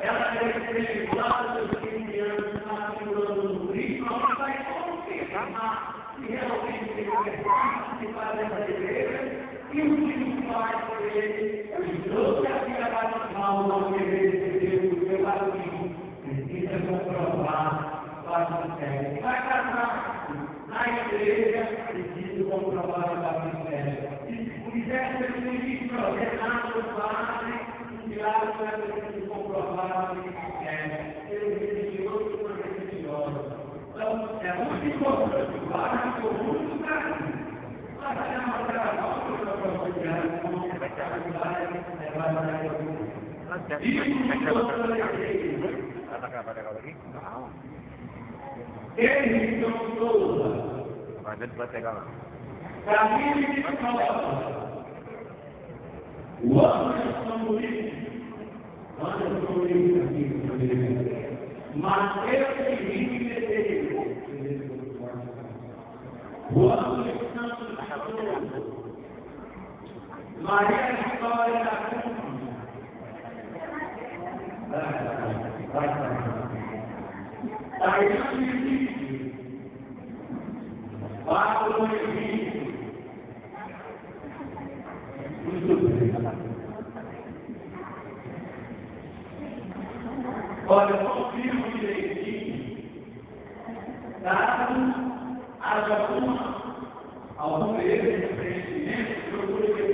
ela recebe vários cristianos na figura do Cristo, ela vai confirmar que realmente ele vai participar dessa igreja, e o que faz por ele, eu trouxe aqui a batizar o nome dele, o meu batismo, precisa comprovar, faz o sério. Vai casar na igreja, precisa comprovar o batismo sério. Se quiser ser ministro, ordenado, padre, Tiago vai preciso comprovar o batismo sério. Ele religioso por religioso. Então, é muito importante, para o mundo do caminho. Mas é uma gravação que eu estou considerando como ele não toda. Mas ele vai pegar lá. Caminho de prova. O ano são bonitos. Quando são bonitos aqui, Mateus e Henrique o ano santo Maria Vitória da Cruz. Taiane Henrique. Pablo Henrique. Muito bem. Olha, confirmo direitinho. Caso haja algum erro de preenchimento, procure